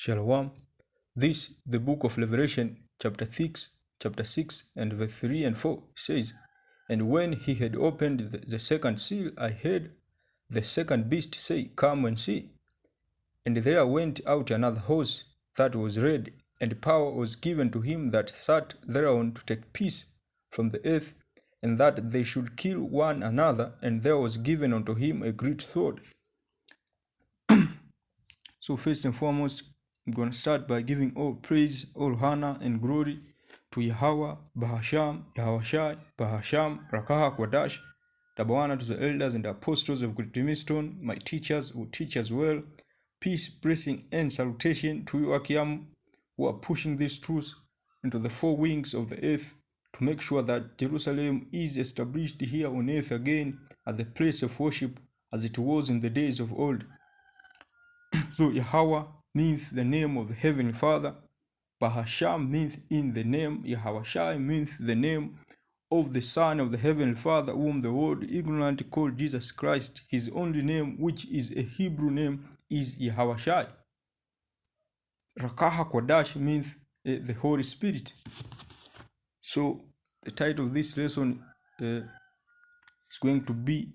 Shalom. This, the book of Revelation, chapter 6, and verse 3 and 4 says, "And when he had opened the second seal, I heard the second beast say, Come and see. And there went out another horse that was red, and power was given to him that sat thereon to take peace from the earth, and that they should kill one another, and there was given unto him a great sword." So first and foremost, I'm going to start by giving all praise, all honor, and glory to Yahweh, Bahasham, Yahweh Bahasham, Rakaha Kwadash, Tabawana, to the elders and apostles of Great Millstone, my teachers who teach as well. Peace, blessing, and salutation to you, Akiam, who are pushing these truths into the four wings of the earth to make sure that Jerusalem is established here on earth again as the place of worship as it was in the days of old. So Yahweh means the name of the Heavenly Father. Bahasham means in the name. Yahweh means the name of the Son of the Heavenly Father, whom the world ignorant called Jesus Christ. His only name, which is a Hebrew name, is Yahweh. Rakaha Kwadash means the Holy Spirit. So the title of this lesson is going to be,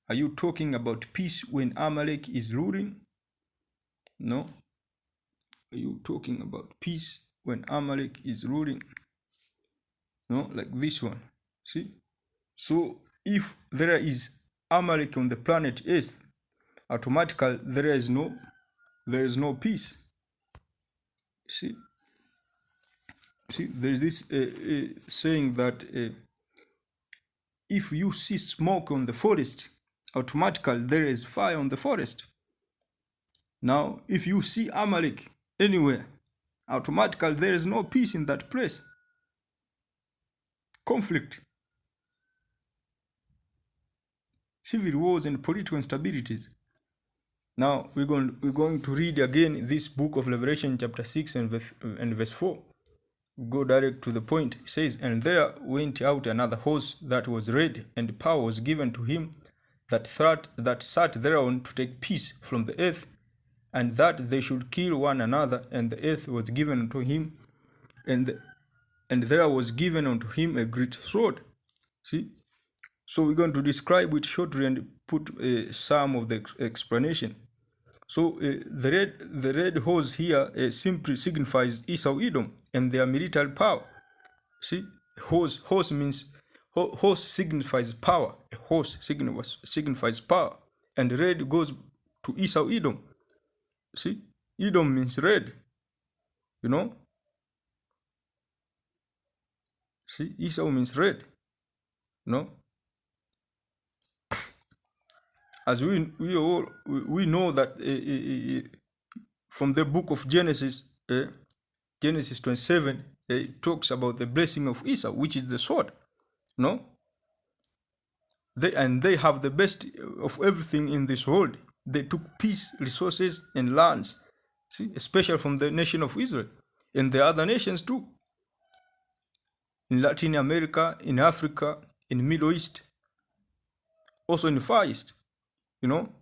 are you talking about peace when Amalek is ruling? No. Are you talking about peace when Amalek is ruling? No, like this one. See? So if there is Amalek on the planet Earth, automatically there is no peace. See, there is this saying that if you see smoke on the forest, automatically there is fire on the forest. Now, if you see Amalek anywhere, automatically there is no peace in that place. Conflict, civil wars, and political instabilities. Now we're going to read again this book of Revelation, chapter 6 and verse 4. Go direct to the point. It says, "And there went out another horse that was red, and power was given to him that sat thereon to take peace from the earth, and that they should kill one another, and the earth was given unto him, and there was given unto him a great sword." See? So we're going to describe it shortly and put some of the explanation. So the red horse here simply signifies Esau Edom and their military power. See, horse signifies power. A horse signifies power, and red goes to Esau Edom. See, Edom means red. You know. See, Esau means red. You know. As we know that from the book of Genesis, Genesis 27, it talks about the blessing of Esau, which is the sword. No? They have the best of everything in this world. They took peace, resources, and lands. See, especially from the nation of Israel and the other nations too. In Latin America, in Africa, in Middle East, also in the Far East. You know,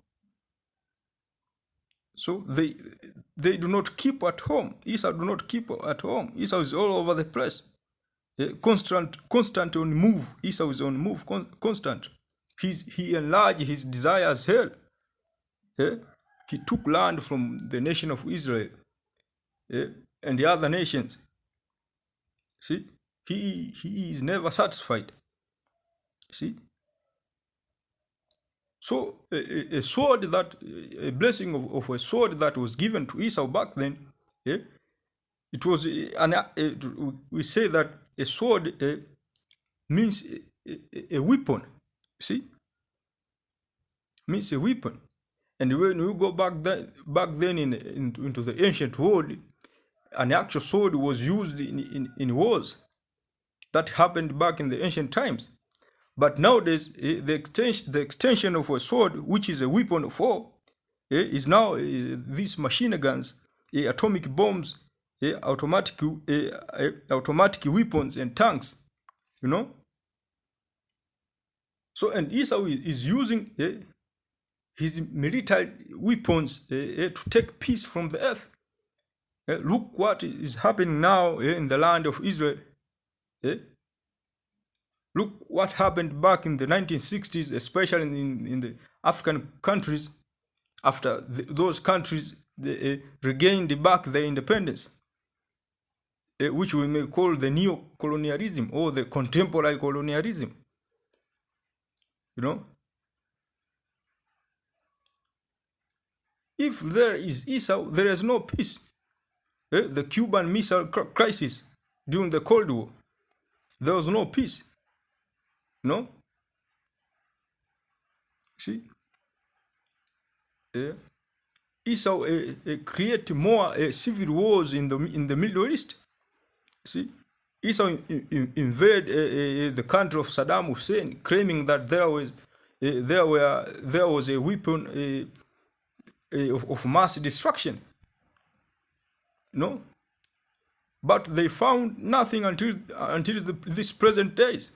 so they do not keep at home. Esau do not keep at home. Esau is all over the place. Constant on move. Esau is on move, constant. He enlarged his desires hell. He took land from the nation of Israel and the other nations. See, he is never satisfied. See. So a sword a blessing of a sword that was given to Esau back then, it was we say that a sword means a weapon. See, means a weapon. And when we go back then into the ancient world, an actual sword was used in wars. That happened back in the ancient times. But nowadays, the extension of a sword, which is a weapon of war, is now these machine guns, atomic bombs, automatic weapons, and tanks. You know. So, and Esau is using his military weapons to take peace from the earth. Look what is happening now in the land of Israel. Look what happened back in the 1960s, especially in the African countries, after those countries regained back their independence, which we may call the neo-colonialism or the contemporary colonialism. If there is Esau, there is no peace. The Cuban Missile Crisis during the Cold War, there was no peace. See? Esau create more civil wars in the Middle East. See? Esau invade the country of Saddam Hussein, claiming that there was a weapon of mass destruction. But they found nothing until this present days.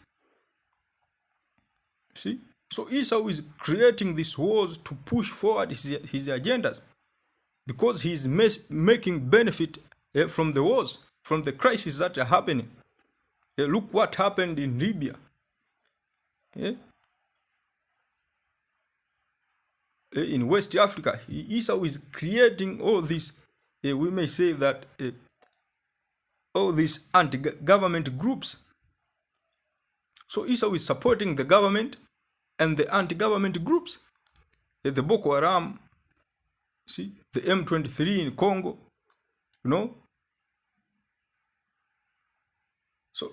See? So Esau is creating these wars to push forward his agendas, because he is making benefit from the wars, from the crises that are happening. Look what happened in Libya. In West Africa, Esau is creating all these, we may say that, all these anti-government groups. So Esau is supporting the government and the anti-government groups. The Boko Haram, see, the M23 in Congo, So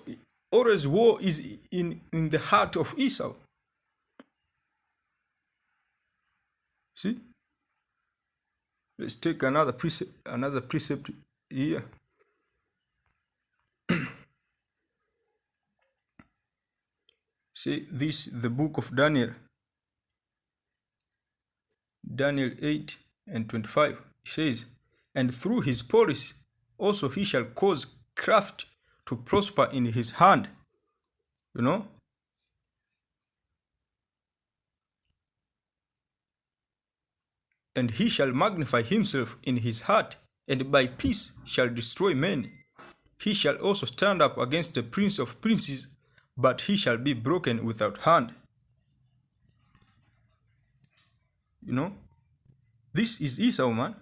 always war is in the heart of Esau. See? Let's take another precept here. See, this the book of Daniel. Daniel 8 and 25. It says, and through his policy also he shall cause craft to prosper in his hand. And he shall magnify himself in his heart, and by peace shall destroy many. He shall also stand up against the prince of princes, but he shall be broken without hand. This is Esau, man.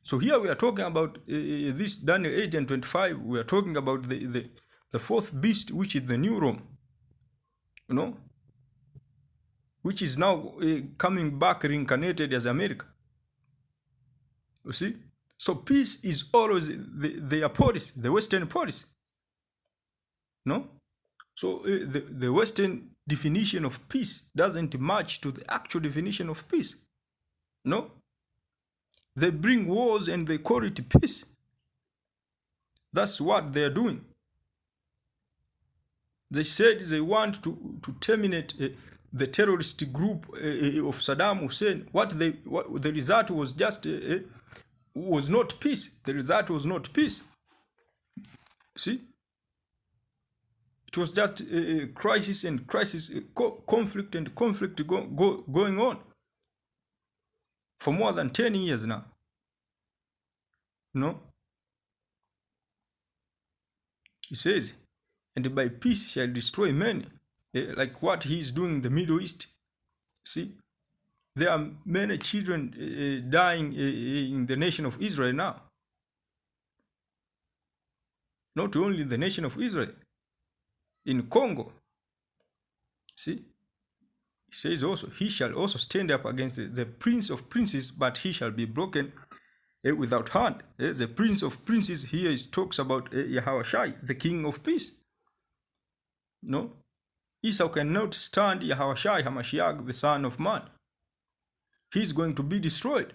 So here we are talking about this Daniel 8 and 25. We are talking about the fourth beast, which is the new Rome. Which is now coming back reincarnated as America. You see? So peace is always their policy, the Western policy. So the Western definition of peace doesn't match to the actual definition of peace. They bring wars and they call it peace. That's what they're doing. They said they want to terminate the terrorist group of Saddam Hussein. What the result was just was not peace. The result was not peace. See, it was just a crisis and crisis, conflict and conflict going on for more than 10 years now. He says, and by peace shall destroy many. Like what he is doing in the Middle East. See, there are many children dying in the nation of Israel now. Not only the nation of Israel, in Congo. See, he says also, he shall also stand up against the prince of princes, but he shall be broken without hand. The prince of princes here talks about Yahushua, the king of peace. Esau cannot stand Yahushua HaMashiach, the son of man. He's going to be destroyed.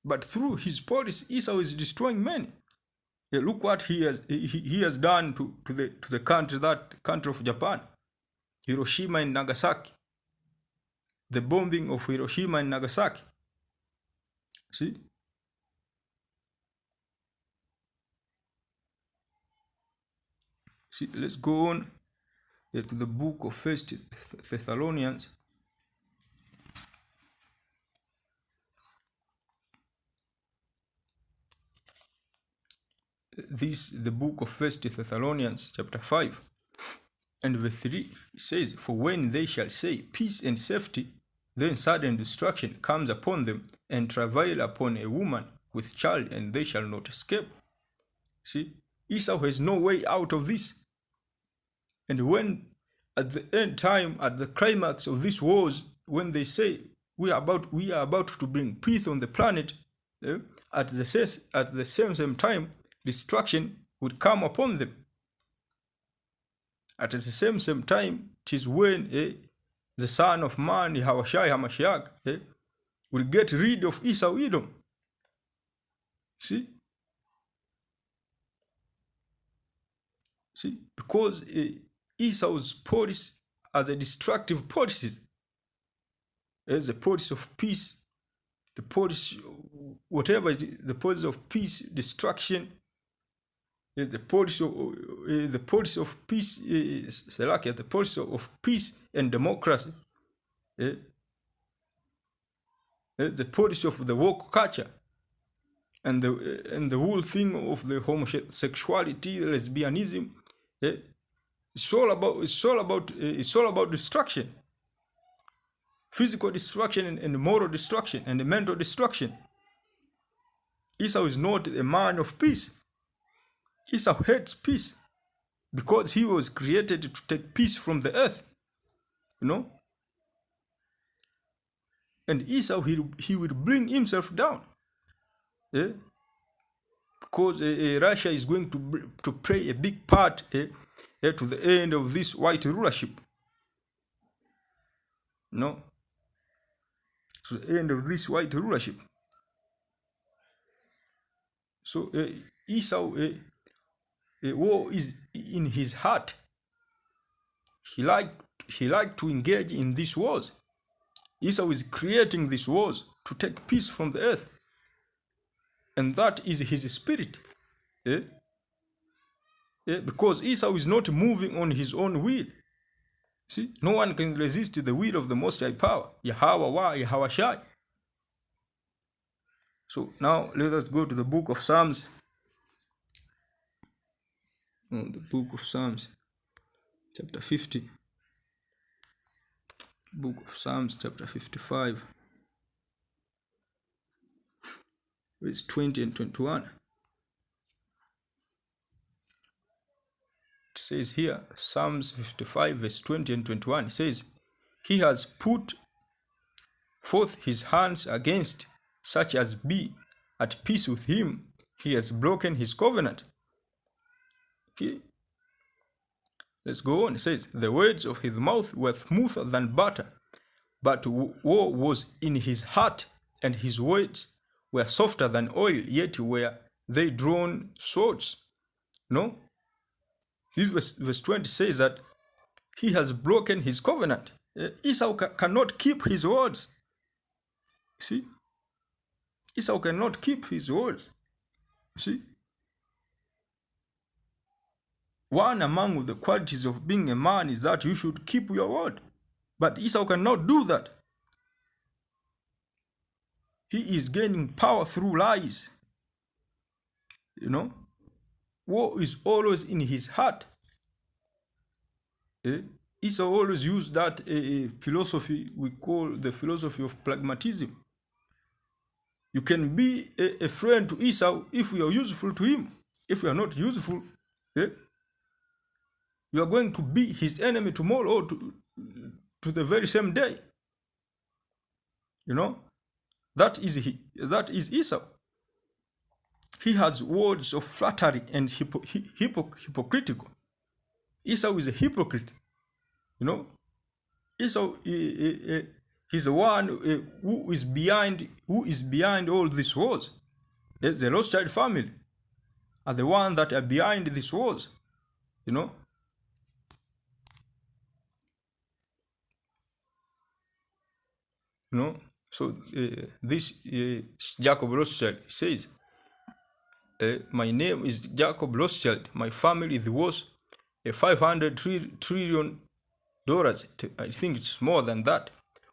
But through his policy, Esau is destroying many. Look what he has done to the country of Japan, Hiroshima and Nagasaki. The bombing of Hiroshima and Nagasaki. See? See, let's go on to the book of 1 Thessalonians. the book of 1 Thessalonians chapter 5 and verse 3 says, "For when they shall say peace and safety, then sudden destruction comes upon them, and travail upon a woman with child, and they shall not escape." See, Esau has no way out of this. And when at the end time, at the climax of these wars, when they say we are about to bring peace on the planet, at the same time, destruction would come upon them. At the same time, it is when the Son of Man, Yahushua HaMashiach, will get rid of Esau Edom. See, because Esau's policy as a destructive policies, as a policy of peace, the policy, whatever it is, the policy of peace, destruction, the policy of peace, the policy of peace and democracy, the policy of the woke culture, and the whole thing of the homosexuality, lesbianism. It's all about destruction, physical destruction and moral destruction and mental destruction. Esau is not a man of peace. Esau hates peace because he was created to take peace from the earth, And Esau, he will bring himself down, because Russia is going to play a big part to the end of this white rulership. To the end of this white rulership. So Esau, war is in his heart. He liked to engage in these wars. Esau is creating these wars to take peace from the earth. And that is his spirit. Because Esau is not moving on his own will. See, no one can resist the will of the Most High Power, Yahushua. So now let us go to the book of Psalms. The book of Psalms, chapter 50. Book of Psalms, chapter 55, verse 20 and 21. It says here, Psalms 55, verse 20 and 21, it says, "He has put forth his hands against such as be at peace with him. He has broken his covenant." Let's go on. It says, "The words of his mouth were smoother than butter, but war was in his heart, and his words were softer than oil, yet were they drawn swords." This verse 20 says that he has broken his covenant. Esau cannot keep his words. See? Esau cannot keep his words. See? One among the qualities of being a man is that you should keep your word. But Esau cannot do that. He is gaining power through lies. War is always in his heart. Esau always used that philosophy we call the philosophy of pragmatism. You can be a friend to Esau if you are useful to him. If you are not useful, you are going to be his enemy tomorrow or to the very same day. That is Esau. He has words of flattery and hypocritical. Esau is a hypocrite. Esau he's the one who is behind all these wars. The Rothschild family are the ones that are behind these wars. So this Jacob Rothschild says, "My name is Jacob Rothschild. My family is worth $500 trillion. I think it's more than that.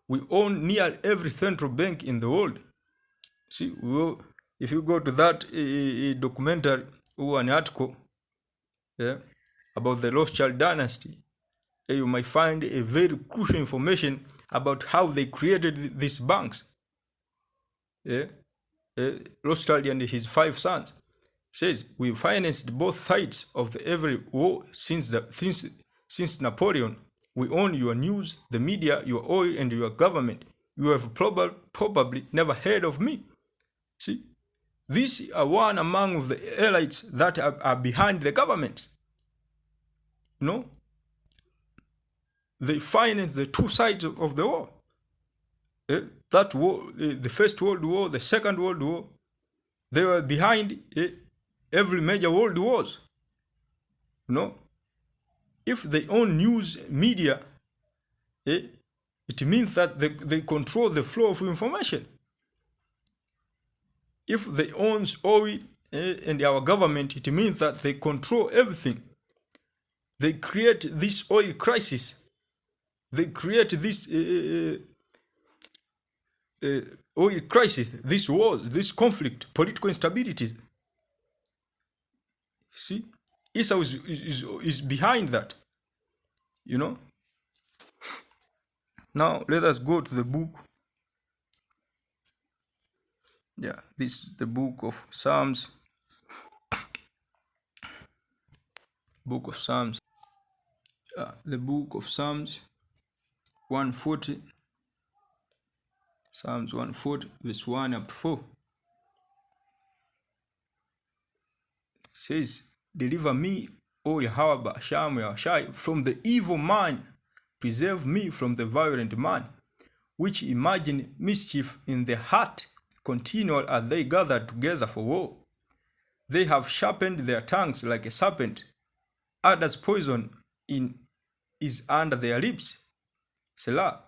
We own nearly every central bank in the world." See, if you go to that documentary an article about the Rothschild dynasty, you might find a very crucial information about how they created these banks. Rothschild and his 5 sons says, we financed both sides of every war since Napoleon. We own your news, the media, your oil, and your government. You have probably never heard of me. See, these are one among the elites that are behind the government. You know, they finance the 2 sides of the war. That war, the First World War, the Second World War, they were behind every major world wars. You know, if they own news media, it means that they control the flow of information. If they own oil and our government, it means that they control everything. They create this oil crisis. They create this oil crisis, this wars, this conflict, political instabilities. See, Esau is behind that. You know. Now let us go to the book. Yeah, this is the book of Psalms. Book of Psalms. The book of Psalms 140. Psalms 140, verse 1 up to 4. It says, deliver me, O Yahweh Ba'asham Yahshai, from the evil man. Preserve me from the violent man, which imagine mischief in their heart. Continual are they gathered together for war. They have sharpened their tongues like a serpent. Others' poison is under their lips. Selah.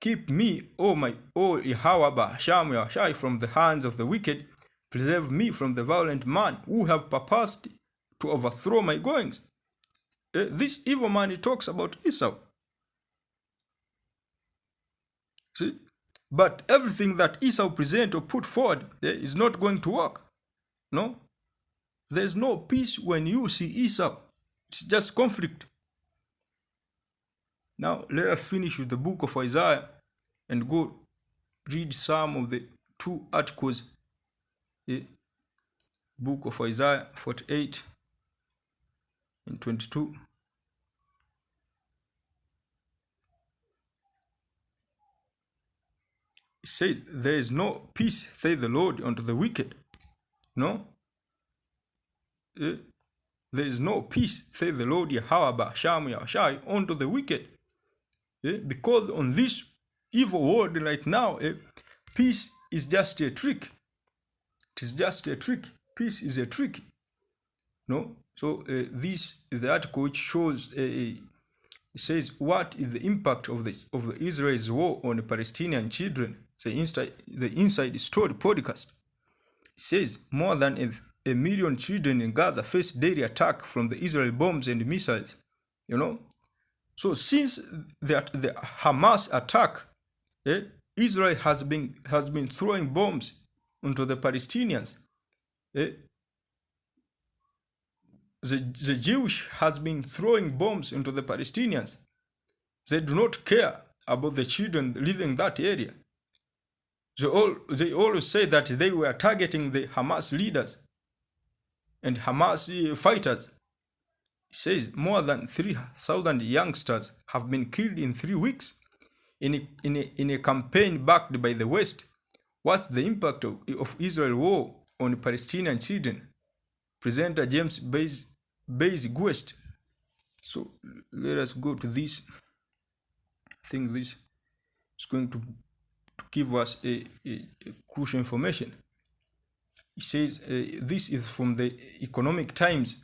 Keep me, O Yahweh Ba'asham Yahshai, from the hands of the wicked. Preserve me from the violent man who have purposed to overthrow my goings. This evil man, he talks about Esau. See? But everything that Esau present or put forward is not going to work. No? There's no peace when you see Esau. It's just conflict. Now, let us finish with the book of Isaiah and go read some of the 2 articles. Book of Isaiah 48 and 22. It says, there is no peace, saith the Lord, unto the wicked. No? There is no peace, saith the Lord, Yahweh Ba'asham Yahshai, unto the wicked. Because on this evil world right now, peace is just a trick. It is just a trick. Peace is a trick. No? So this is the article which shows, it says, what is the impact of the Israel's war on the Palestinian children? The Inside Story podcast. It says more than a million children in Gaza face daily attack from the Israeli bombs and missiles. You know, so since the Hamas attack, Israel has been throwing bombs onto the Palestinians. The Jewish has been throwing bombs into the Palestinians. They do not care about the children living that area. They always say that they were targeting the Hamas leaders and Hamas fighters. It says more than 3,000 youngsters have been killed in 3 weeks in a campaign backed by the West. What's the impact of Israel war on Palestinian children? Presenter James Bays Guest. So let us go to this. I think this is going to give us a crucial information. It says, this is from the Economic Times.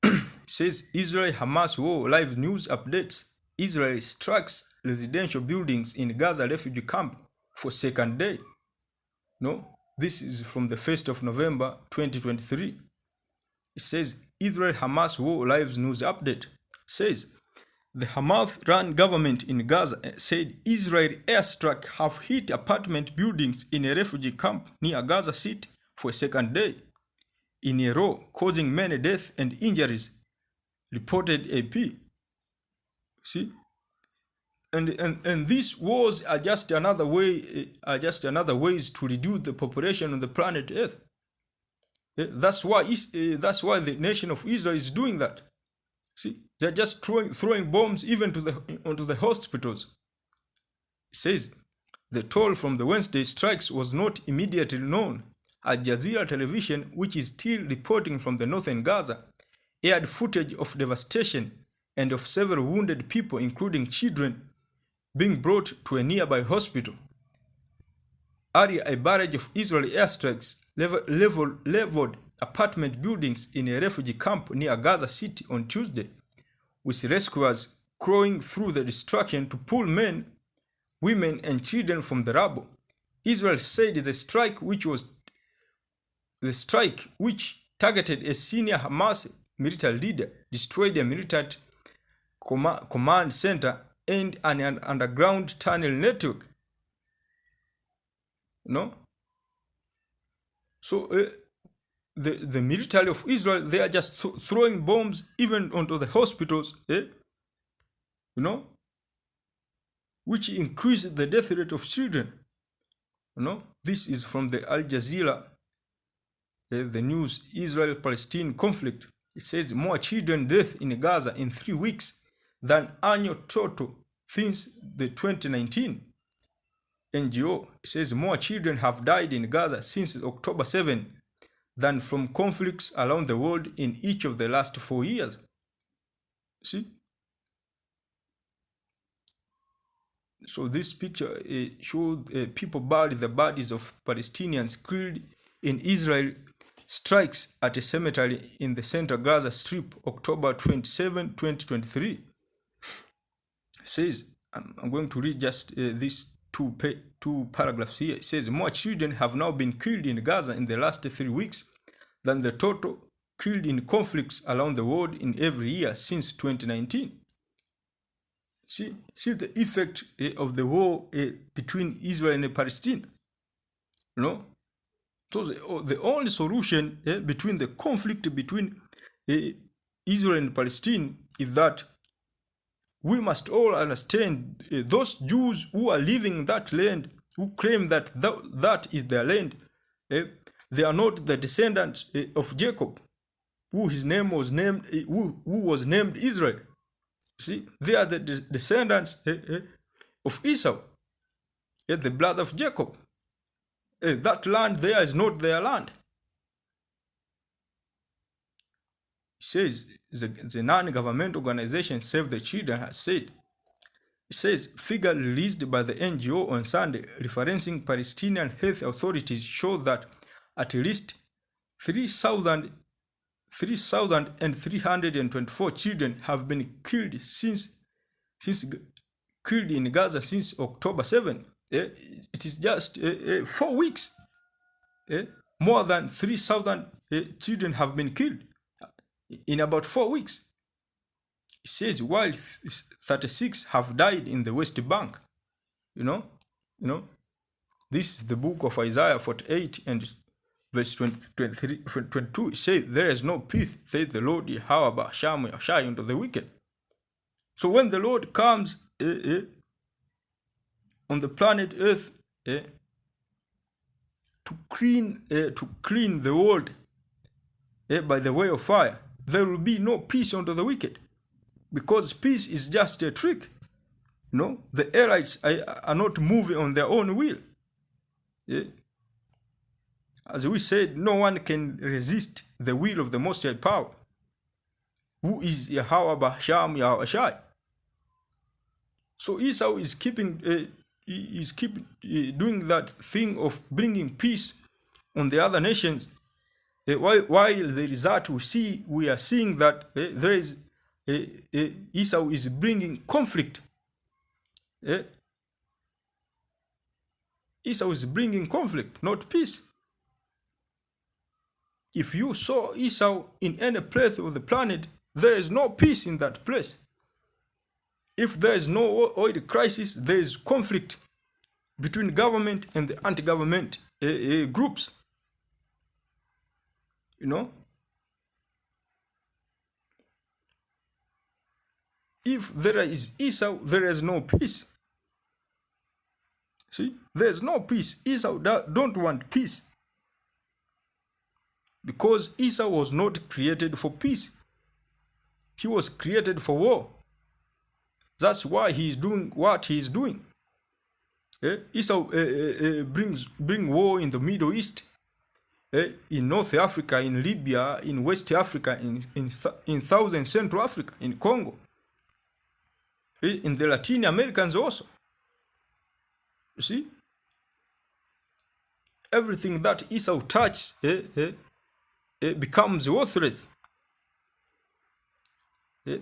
It says, Israel-Hamas war live news updates. Israel strikes residential buildings in Gaza refugee camp for second day. No, this is from the 1st of November 2023. It says, Israel-Hamas war live news update. It says, the Hamas-run government in Gaza said Israeli airstrike have hit apartment buildings in a refugee camp near Gaza City for a second day. in a row, causing many deaths and injuries, reported AP. See? And these wars are just another ways to reduce the population on the planet Earth. That's why the nation of Israel is doing that. See, they're just throwing bombs even onto the hospitals. It says the toll from the Wednesday strikes was not immediately known. Al Jazeera television, which is still reporting from the northern Gaza, aired footage of devastation and of several wounded people, including children, being brought to a nearby hospital. Earlier, a barrage of Israeli airstrikes leveled apartment buildings in a refugee camp near Gaza City on Tuesday, with rescuers crawling through the destruction to pull men, women, and children from the rubble. Israel said the strike, which targeted a senior Hamas military leader, destroyed a military command center and an underground tunnel network. So the military of Israel, they are just throwing bombs even onto the hospitals, which increases the death rate of children. This is from the Al Jazeera, the news, Israel-Palestine conflict. It says more children death in Gaza in 3 weeks than annual total since the 2019 NGO. It says more children have died in Gaza since October 7 than from conflicts around the world in each of the last 4 years. See? So this picture shows people buried the bodies of Palestinians killed in Israel strikes at a cemetery in the central Gaza Strip, October 27, 2023. It says, I'm going to read just these two paragraphs here. It says, more children have now been killed in Gaza in the last 3 weeks than the total killed in conflicts around the world in every year since 2019. See the effect of the war between Israel and Palestine. So the only solution between the conflict between Israel and Palestine is that we must all understand those Jews who are living in that land, who claim that that is their land, they are not the descendants of Jacob, who was named Israel. See, they are the descendants of Esau, the blood of Jacob. That land there is not their land. It says the non-government organization Save the Children has said. It says figure released by the NGO on Sunday, referencing Palestinian health authorities, show that at least 3,324 children have been killed killed in Gaza since October 7. It is just 4 weeks. More than 3,000 children have been killed in about 4 weeks. It says while 36 have died in the West Bank. This is the book of Isaiah 48 and verse 22. It says, there is no peace, says the Lord, Yahweh Hashem Yashai, unto the wicked. So when the Lord comes on the planet Earth to clean the world by the way of fire, there will be no peace unto the wicked, because peace is just a trick. The Israelites are not moving on their own will. As we said, no one can resist the will of the Most High Power, who is Yahweh Hashem Yahweh. So Esau is keeping doing that thing of bringing peace on the other nations. While the result we are seeing that there is Esau is bringing conflict. Esau is bringing conflict, not peace. If you saw Esau in any place of the planet, there is no peace in that place. If there is no oil crisis, there is conflict between government and the anti-government groups. You know, if there is Esau, there is no peace. See, there's no peace. Esau don't want peace, because Esau was not created for peace. He was created for war. That's why he is doing what he is doing. Esau bring war in the Middle East, in North Africa, in Libya, in West Africa, in Southern Central Africa, in Congo, in the Latin Americans also. You see, everything that Esau touches becomes worthless,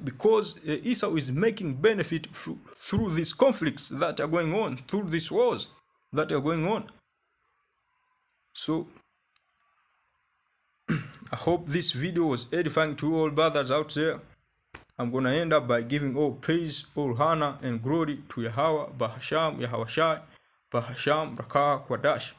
because Esau is making benefit through these conflicts that are going on, through these wars that are going on. So I hope this video was edifying to all brothers out there. I'm going to end up by giving all praise, all honor, and glory to Yahweh, Bahasham, Yahweh Shai, Bahasham, Rakah, Kwadash.